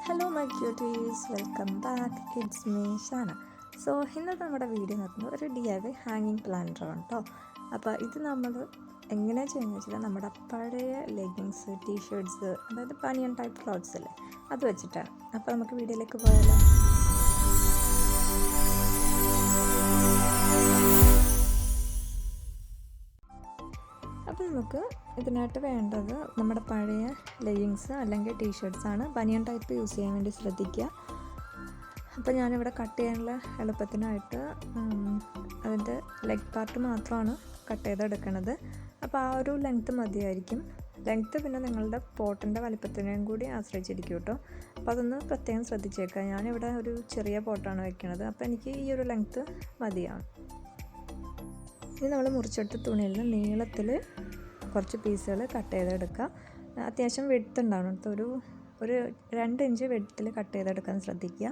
Hello my quotes, welcome back. It's me Shana. So ഇന്നത്തെ നമ്മുടെ video നടക്കുന്നത് ഒരു DIY ഹാങ്ങിങ് പ്ലാന്ററാണ് കേട്ടോ. അപ്പോൾ ഇത് നമ്മൾ എങ്ങനെയാണ് ചെയ്യുന്നത് വെച്ചാൽ നമ്മുടെ പഴയ ലെഗിങ്സ്, ടീഷർട്ട്സ്, അതായത് ബനിയൻ ടൈപ്പ് ക്ലോത്ത്സ് അല്ലേ, അത് വെച്ചിട്ടാണ്. അപ്പോൾ നമുക്ക് വീഡിയോയിലേക്ക് പോയാലോ. അപ്പോൾ നമുക്ക് ഇതിനായിട്ട് വേണ്ടത് നമ്മുടെ പഴയ ലെഗിങ്സ് അല്ലെങ്കിൽ ടീഷർട്ട്സാണ്. ബനിയൻ ടൈപ്പ് യൂസ് ചെയ്യാൻ വേണ്ടി ശ്രദ്ധിക്കുക. അപ്പോൾ ഞാനിവിടെ കട്ട് ചെയ്യാനുള്ള എളുപ്പത്തിനായിട്ട് അതിൻ്റെ ലെഗ് പാർട്ട് മാത്രമാണ് കട്ട് ചെയ്തെടുക്കുന്നത്. അപ്പോൾ ആ ഒരു ലെങ്ത്ത് മതിയായിരിക്കും. ലെങ്ത്ത് പിന്നെ നിങ്ങളുടെ പോട്ടിൻ്റെ വലിപ്പത്തിനെയും കൂടി ആശ്രയിച്ചിരിക്കും കേട്ടോ. അപ്പോൾ അതൊന്ന് പ്രത്യേകം ശ്രദ്ധിച്ചേക്കുക. ഞാനിവിടെ ഒരു ചെറിയ പോട്ടാണ് വെക്കുന്നത്, അപ്പോൾ എനിക്ക് ഈ ഒരു ലെങ്ത്ത് മതിയാണ്. ഇനി നമ്മൾ മുറിച്ചെടുത്ത തുണിയിൽ നിന്ന് നീളത്തിൽ കുറച്ച് പീസുകൾ കട്ട് ചെയ്തെടുക്കുക. അത്യാവശ്യം വെടുത്ത് ഉണ്ടാവണം, ഒരു 2 ഇഞ്ച് വെടുത്തിൽ കട്ട് ചെയ്തെടുക്കാൻ ശ്രദ്ധിക്കുക.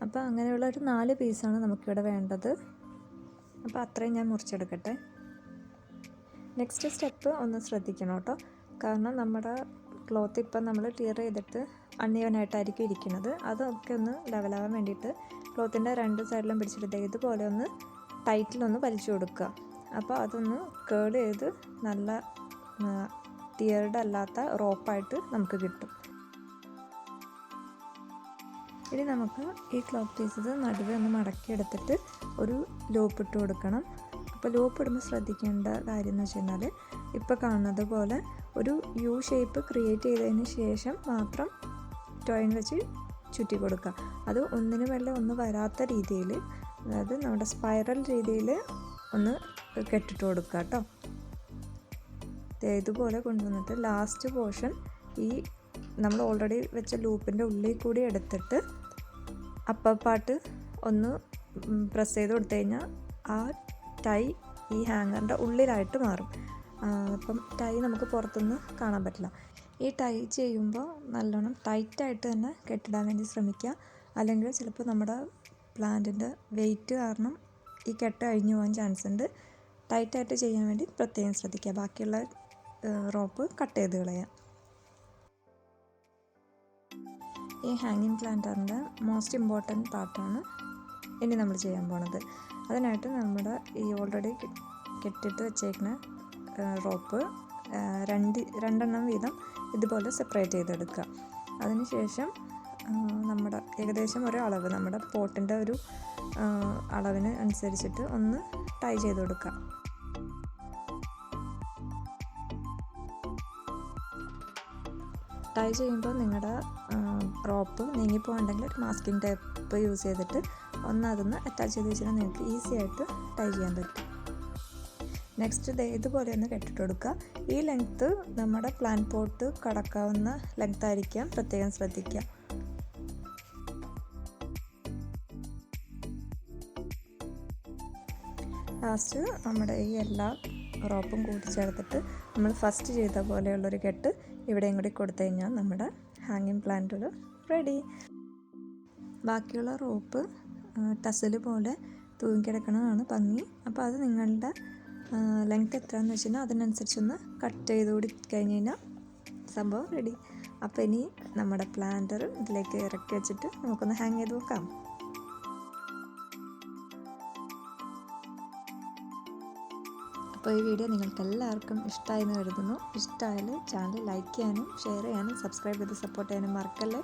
അപ്പോൾ അങ്ങനെയുള്ള ഒരു 4 പീസാണ് നമുക്കിവിടെ വേണ്ടത്. അപ്പോൾ അത്രയും ഞാൻ മുറിച്ചെടുക്കട്ടെ. നെക്സ്റ്റ് സ്റ്റെപ്പ് ഒന്ന് ശ്രദ്ധിക്കണം കേട്ടോ, കാരണം നമ്മുടെ ക്ലോത്ത് ഇപ്പം നമ്മൾ ടിയർ ചെയ്തിട്ട് അൺഈവനായിട്ടായിരിക്കും ഇരിക്കുന്നത്. അതൊക്കെ ഒന്ന് ലെവലാവാൻ വേണ്ടിയിട്ട് ക്ലോത്തിൻ്റെ 2 സൈഡിലും പിടിച്ചിട്ട് ഇതുപോലെ ഒന്ന് ടൈറ്റിലൊന്ന് വലിച്ചു കൊടുക്കുക. അപ്പോൾ അതൊന്ന് കേൾ ചെയ്ത് നല്ല ടിയർഡ് അല്ലാത്ത റോപ്പായിട്ട് നമുക്ക് കിട്ടും. ഇനി നമുക്ക് ഈ ക്ലോത്ത് പീസസ് നടുവേ ഒന്ന് മടക്കി എടുത്തിട്ട് ഒരു ലൂപ്പ് ഇട്ട് കൊടുക്കണം. അപ്പോൾ ലൂപ്പ് ഇടുമ്പോൾ ശ്രദ്ധിക്കേണ്ട കാര്യം എന്ന് വെച്ച് കഴിഞ്ഞാൽ ഇപ്പോൾ കാണുന്നത് പോലെ ഒരു യു ഷേപ്പ് ക്രിയേറ്റ് ചെയ്തതിന് ശേഷം മാത്രം ടോയിൻ വെച്ച് ചുറ്റി കൊടുക്കുക. അത് ഒന്നിനു മേലെ ഒന്ന് വരാത്ത രീതിയിൽ, അതായത് നമ്മുടെ സ്പൈറൽ രീതിയിൽ ഒന്ന് കെട്ടിട്ട് കൊടുക്കുക കേട്ടോ. ഇതുപോലെ കൊണ്ടുവന്നിട്ട് ലാസ്റ്റ് പോർഷൻ ഈ നമ്മൾ ഓൾറെഡി വെച്ച ലൂപ്പിൻ്റെ ഉള്ളിൽ കൂടി എടുത്തിട്ട് അപ്പർ പാർട്ട് ഒന്ന് പ്രസ് ചെയ്ത് കൊടുത്തു കഴിഞ്ഞാൽ ആ ടൈ ഈ ഹാങ്ങറിൻ്റെ ഉള്ളിലായിട്ട് മാറും. അപ്പം ടൈ നമുക്ക് പുറത്തുനിന്ന് കാണാൻ പറ്റില്ല. ഈ ടൈ ചെയ്യുമ്പോൾ നല്ലോണം ടൈറ്റായിട്ട് തന്നെ കെട്ടിടാൻ വേണ്ടി ശ്രമിക്കുക. അല്ലെങ്കിൽ ചിലപ്പോൾ നമ്മുടെ പ്ലാന്റിൻ്റെ വെയിറ്റ് കാരണം ഈ കെട്ട് അഴിഞ്ഞു പോകാൻ ചാൻസ് ഉണ്ട്. ടൈറ്റായിട്ട് ചെയ്യാൻ വേണ്ടി പ്രത്യേകം ശ്രദ്ധിക്കുക. ബാക്കിയുള്ള റോപ്പ് കട്ട് ചെയ്ത് കളയാം. ഈ ഹാങ്ങിങ് പ്ലാന്ററിൻ്റെ മോസ്റ്റ് ഇമ്പോർട്ടൻറ്റ് പാർട്ടാണ് ഇനി നമ്മൾ ചെയ്യാൻ പോണത്. അതിനായിട്ട് നമ്മുടെ ഈ ഓൾറെഡി കെട്ടിട്ട് വെച്ചേക്കുന്ന റോപ്പ് രണ്ടെണ്ണം വീതം ഇതുപോലെ സെപ്പറേറ്റ് ചെയ്തെടുക്കുക. അതിനുശേഷം നമ്മുടെ ഏകദേശം ഒരു അളവ്, നമ്മുടെ പോട്ടിൻ്റെ ഒരു അളവിന് അനുസരിച്ചിട്ട് ഒന്ന് ടൈ ചെയ്ത് കൊടുക്കുക. ടൈ ചെയ്യുമ്പോൾ നിങ്ങളുടെ റോപ്പ് നീങ്ങിപ്പോകുന്നുണ്ടെങ്കിൽ ഒരു മാസ്കിംഗ് ടേപ്പ് യൂസ് ചെയ്തിട്ട് അതൊന്ന് അറ്റാച്ച് ചെയ്ത് വെച്ചാൽ നിങ്ങൾക്ക് ഈസി ആയിട്ട് ടൈ ചെയ്യാൻ പറ്റും. നെക്സ്റ്റ് ഇതുപോലെ ഒന്ന് കെട്ടിട്ട് കൊടുക്കുക. ഈ ലെങ്ത്ത് നമ്മുടെ പ്ലാന്റ് പോട്ട് കടക്കാവുന്ന ലെങ്ത്ത് ആയിരിക്കാം, പ്രത്യേകം ശ്രദ്ധിക്കുക. ലാസ്റ്റ് നമ്മുടെ ഈ എല്ലാ റോപ്പും കൂടി ചേർത്തിട്ട് നമ്മൾ ഫസ്റ്റ് ചെയ്ത പോലെയുള്ളൊരു കെട്ട് ഇവിടെയും കൂടി കൊടുത്തു കഴിഞ്ഞാൽ നമ്മുടെ ഹാങ്ങിങ് പ്ലാന്റുകൾ റെഡി. ബാക്കിയുള്ള റോപ്പ് ടസൽ പോലെ തൂങ്ങിക്കിടക്കണതാണ് ഭംഗി. അപ്പോൾ അത് നിങ്ങളുടെ ലെങ്ത്ത് എത്രയാണെന്ന് വെച്ച് കഴിഞ്ഞാൽ അതിനനുസരിച്ചൊന്ന് കട്ട് ചെയ്ത് കൂടി കഴിഞ്ഞ് കഴിഞ്ഞാൽ സംഭവം റെഡി. അപ്പോൾ ഇനി നമ്മുടെ പ്ലാന്റർ ഇതിലേക്ക് ഇറക്കി വെച്ചിട്ട് നമുക്കൊന്ന് ഹാങ് ചെയ്ത് നോക്കാം. അപ്പോൾ ഈ വീഡിയോ നിങ്ങൾക്ക് എല്ലാവർക്കും ഇഷ്ടമായി എന്ന് കരുതുന്നു. ഇഷ്ടമായാൽ ചാനൽ ലൈക്ക് ചെയ്യാനും ഷെയർ ചെയ്യാനും സബ്സ്ക്രൈബ് ചെയ്ത് സപ്പോർട്ട് ചെയ്യാനും മറക്കല്ലേ.